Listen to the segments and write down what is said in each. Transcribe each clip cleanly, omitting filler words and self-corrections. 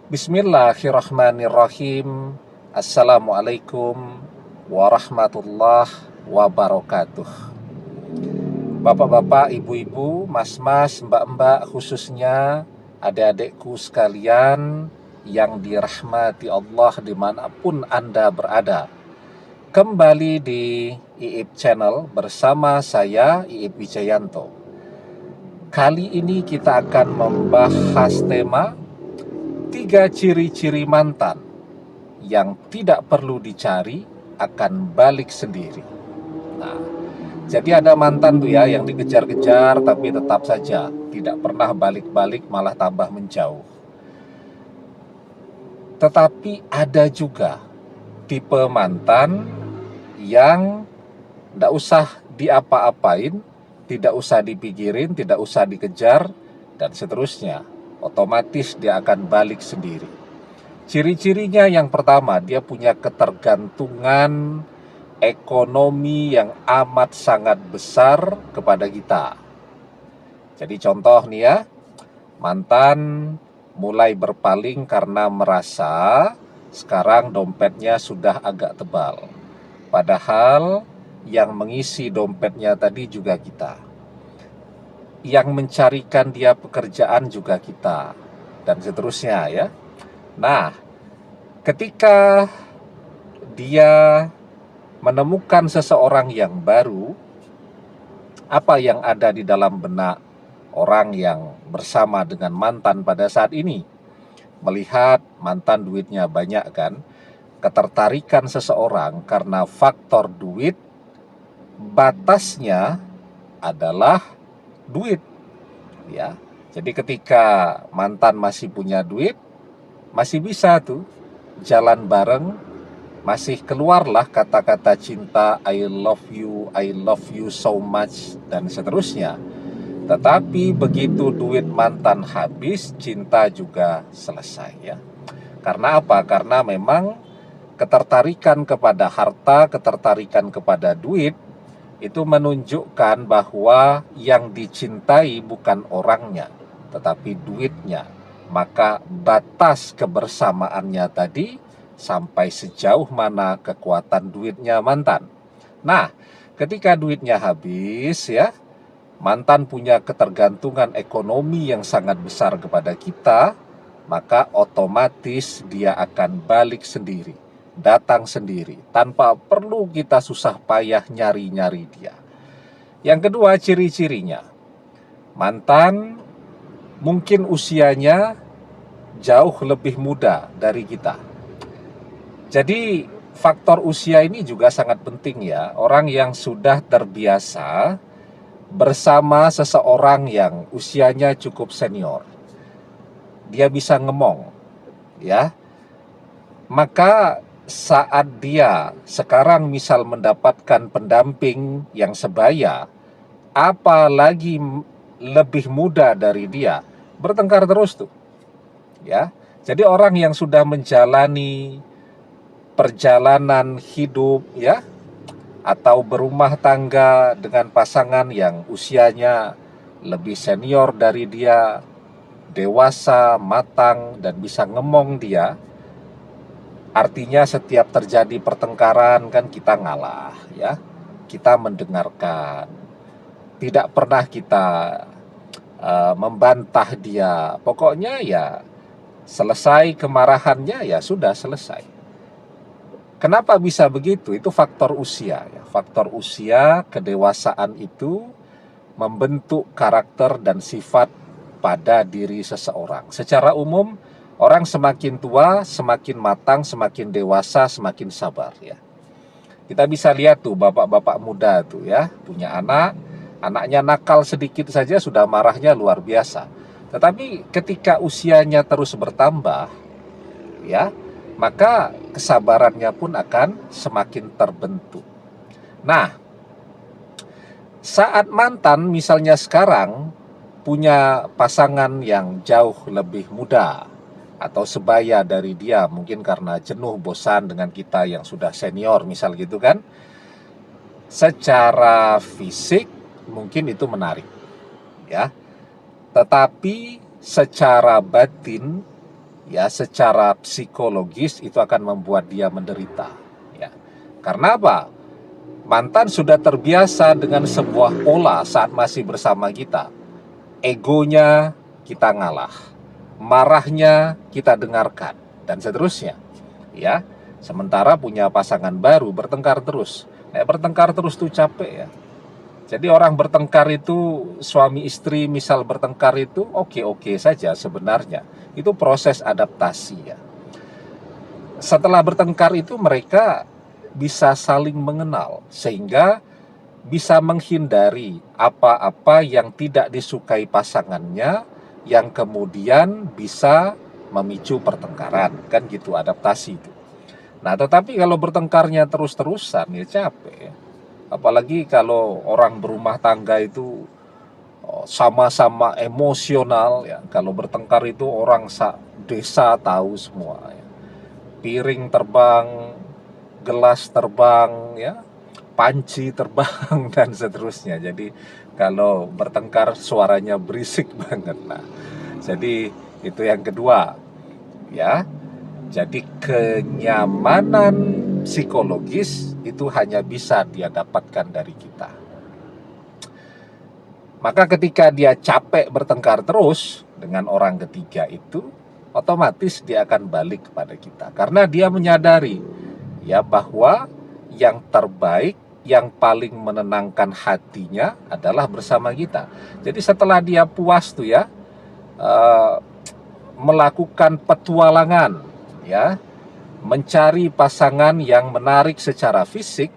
Bismillahirrahmanirrahim. Assalamualaikum warahmatullahi wabarakatuh. Bapak-bapak, ibu-ibu, mas-mas, mbak-mbak, khususnya adik-adikku sekalian yang dirahmati Allah dimanapun Anda berada. Kembali di IIB Channel bersama saya, IIB Wijayanto. Kali ini kita akan membahas tema 3 ciri-ciri mantan yang tidak perlu dicari akan balik sendiri. Nah, jadi ada mantan tuh ya yang dikejar-kejar tapi tetap saja tidak pernah balik-balik, malah tambah menjauh. Tetapi ada juga tipe mantan yang tidak usah diapa-apain, tidak usah dipikirin, tidak usah dikejar, dan seterusnya. Otomatis dia akan balik sendiri. Ciri-cirinya yang pertama, dia punya ketergantungan ekonomi yang amat sangat besar kepada kita. Jadi contoh nih ya, mantan mulai berpaling karena merasa sekarang dompetnya sudah agak tebal. Padahal yang mengisi dompetnya tadi juga kita. Yang mencarikan dia pekerjaan juga kita, dan seterusnya ya. Nah, ketika dia menemukan seseorang yang baru, apa yang ada di dalam benak orang yang bersama dengan mantan pada saat ini? Melihat mantan duitnya banyak kan, ketertarikan seseorang karena faktor duit, batasnya adalah duit ya. Jadi ketika mantan masih punya duit, masih bisa tuh jalan bareng, masih keluarlah kata-kata cinta, I love you so much, dan seterusnya. Tetapi begitu duit mantan habis, cinta juga selesai ya. Karena apa? Karena memang ketertarikan kepada harta, ketertarikan kepada duit itu menunjukkan bahwa yang dicintai bukan orangnya, tetapi duitnya. Maka batas kebersamaannya tadi sampai sejauh mana kekuatan duitnya mantan. Nah, ketika duitnya habis ya, mantan punya ketergantungan ekonomi yang sangat besar kepada kita, maka otomatis dia akan balik sendiri, datang sendiri, tanpa perlu kita susah payah nyari-nyari dia. Yang kedua, ciri-cirinya, mantan mungkin usianya jauh lebih muda dari kita. Jadi faktor usia ini juga sangat penting ya. Orang yang sudah terbiasa bersama seseorang yang usianya cukup senior, dia bisa ngemong ya. Maka saat dia sekarang misal mendapatkan pendamping yang sebaya, apalagi lebih muda dari dia, bertengkar terus tuh ya. Jadi orang yang sudah menjalani perjalanan hidup ya, atau berumah tangga dengan pasangan yang usianya lebih senior dari dia, dewasa, matang, dan bisa ngemong dia, artinya setiap terjadi pertengkaran kan kita ngalah ya, kita mendengarkan, tidak pernah kita membantah dia. Pokoknya ya selesai kemarahannya, ya sudah selesai. Kenapa bisa begitu? Itu faktor usia ya. Faktor usia, kedewasaan itu membentuk karakter dan sifat pada diri seseorang. Secara umum, orang semakin tua, semakin matang, semakin dewasa, semakin sabar ya. Kita bisa lihat tuh bapak-bapak muda tuh ya, punya anak, anaknya nakal sedikit saja sudah marahnya luar biasa. Tetapi ketika usianya terus bertambah ya, maka kesabarannya pun akan semakin terbentuk. Nah, saat mantan misalnya sekarang punya pasangan yang jauh lebih muda atau sebaya dari dia, mungkin karena jenuh bosan dengan kita yang sudah senior misal gitu kan, secara fisik mungkin itu menarik ya, tetapi secara batin ya secara psikologis itu akan membuat dia menderita, ya. Karena apa? Mantan sudah terbiasa dengan sebuah pola saat masih bersama kita. Egonya kita ngalah, marahnya kita dengarkan, dan seterusnya, ya. Sementara punya pasangan baru bertengkar terus. Bertengkar terus tuh capek, ya. Jadi orang bertengkar itu, suami istri misal bertengkar itu oke-oke saja sebenarnya. Itu proses adaptasi, ya. Setelah bertengkar itu mereka bisa saling mengenal sehingga bisa menghindari apa-apa yang tidak disukai pasangannya yang kemudian bisa memicu pertengkaran, kan gitu adaptasi itu. Nah, tetapi kalau bertengkarnya terus-terusan ya capek, ya. Apalagi kalau orang berumah tangga itu sama-sama emosional, ya. Kalau bertengkar itu orang desa tahu semua, ya. Piring terbang, gelas terbang, ya, panci terbang dan seterusnya. Jadi kalau bertengkar suaranya berisik banget. Nah, jadi itu yang kedua, ya. Jadi kenyamanan psikologis itu hanya bisa dia dapatkan dari kita. Maka ketika dia capek bertengkar terus dengan orang ketiga itu, otomatis dia akan balik kepada kita. Karena dia menyadari, ya, bahwa yang terbaik, yang paling menenangkan hatinya adalah bersama kita. Jadi setelah dia puas tuh, ya, melakukan petualangan, ya, mencari pasangan yang menarik secara fisik,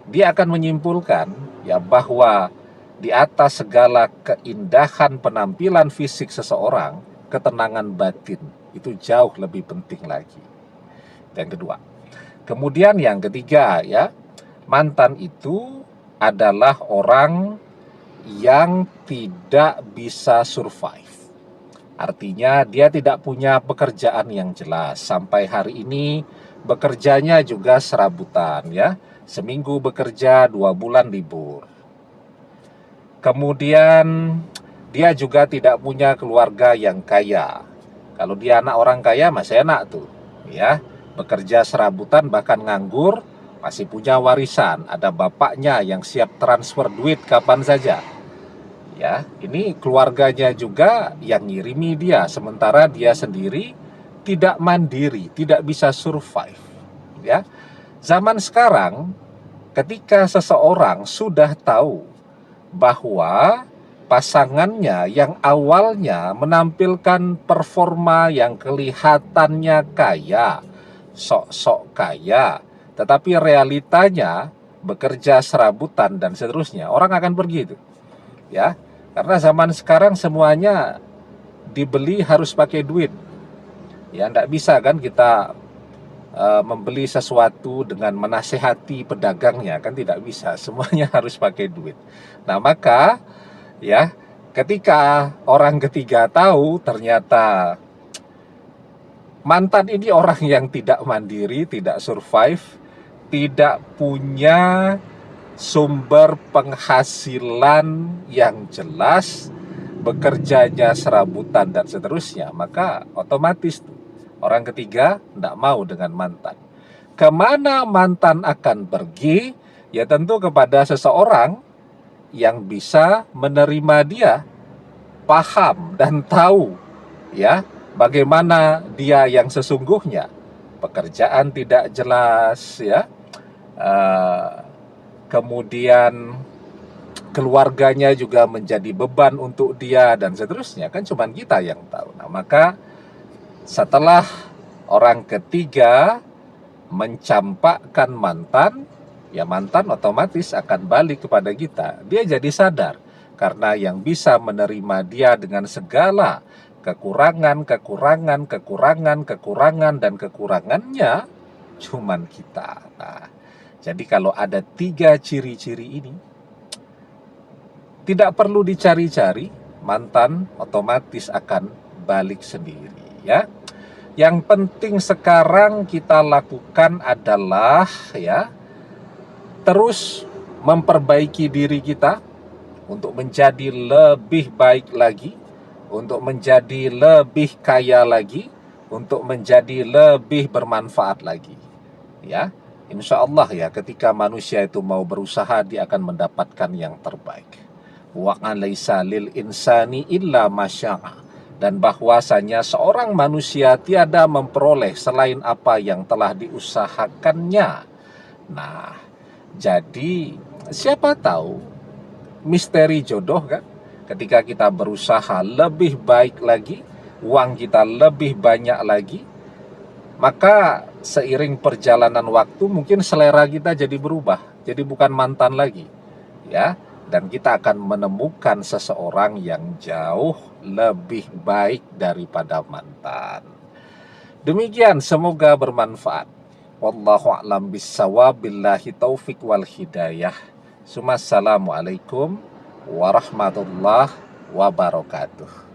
dia akan menyimpulkan, ya, bahwa di atas segala keindahan penampilan fisik seseorang, ketenangan batin itu jauh lebih penting lagi. Yang kedua. Kemudian yang ketiga, ya, mantan itu adalah orang yang tidak bisa survive. Artinya dia tidak punya pekerjaan yang jelas. Sampai hari ini bekerjanya juga serabutan, ya. Seminggu bekerja, 2 bulan libur. Kemudian dia juga tidak punya keluarga yang kaya. Kalau dia anak orang kaya masih enak tuh, ya. Bekerja serabutan bahkan nganggur, masih punya warisan. Ada bapaknya yang siap transfer duit kapan saja. Ya, ini keluarganya juga yang ngirimi dia, sementara dia sendiri tidak mandiri, tidak bisa survive, ya. Zaman sekarang, ketika seseorang sudah tahu bahwa pasangannya yang awalnya menampilkan performa yang kelihatannya kaya, sok-sok kaya, tetapi realitanya bekerja serabutan dan seterusnya, orang akan pergi itu, ya. Karena zaman sekarang semuanya dibeli harus pakai duit. Ya, enggak bisa kan kita membeli sesuatu dengan menasehati pedagangnya, kan tidak bisa. Semuanya harus pakai duit. Nah, maka, ya, ketika orang ketiga tahu ternyata mantan ini orang yang tidak mandiri, tidak survive, tidak punya sumber penghasilan yang jelas, bekerjanya serabutan dan seterusnya, maka otomatis tuh, orang ketiga tidak mau dengan mantan. Kemana mantan akan pergi? Ya tentu kepada seseorang yang bisa menerima dia, paham dan tahu, ya, bagaimana dia yang sesungguhnya. Pekerjaan tidak jelas, ya, kemudian keluarganya juga menjadi beban untuk dia dan seterusnya, kan cuman kita yang tahu. Nah, maka setelah orang ketiga mencampakkan mantan, ya mantan otomatis akan balik kepada kita. Dia jadi sadar karena yang bisa menerima dia dengan segala kekurangan dan kekurangannya cuman kita. Nah, jadi kalau ada 3 ciri-ciri ini, tidak perlu dicari-cari, mantan otomatis akan balik sendiri, ya. Yang penting sekarang kita lakukan adalah, ya, terus memperbaiki diri kita untuk menjadi lebih baik lagi, untuk menjadi lebih kaya lagi, untuk menjadi lebih bermanfaat lagi. Ya, insya Allah ya, ketika manusia itu mau berusaha, dia akan mendapatkan yang terbaik. Wa laisa lil insani illa masya'a, dan bahwasanya seorang manusia tiada memperoleh selain apa yang telah diusahakannya. Nah, jadi siapa tahu misteri jodoh kan, ketika kita berusaha lebih baik lagi, uang kita lebih banyak lagi, maka seiring perjalanan waktu mungkin selera kita jadi berubah, jadi bukan mantan lagi, ya. Dan kita akan menemukan seseorang yang jauh lebih baik daripada mantan. Demikian, semoga bermanfaat. Wallahu a'lam bissawab, billahi taufik wal hidayah. Assalamualaikum warahmatullahi wabarakatuh.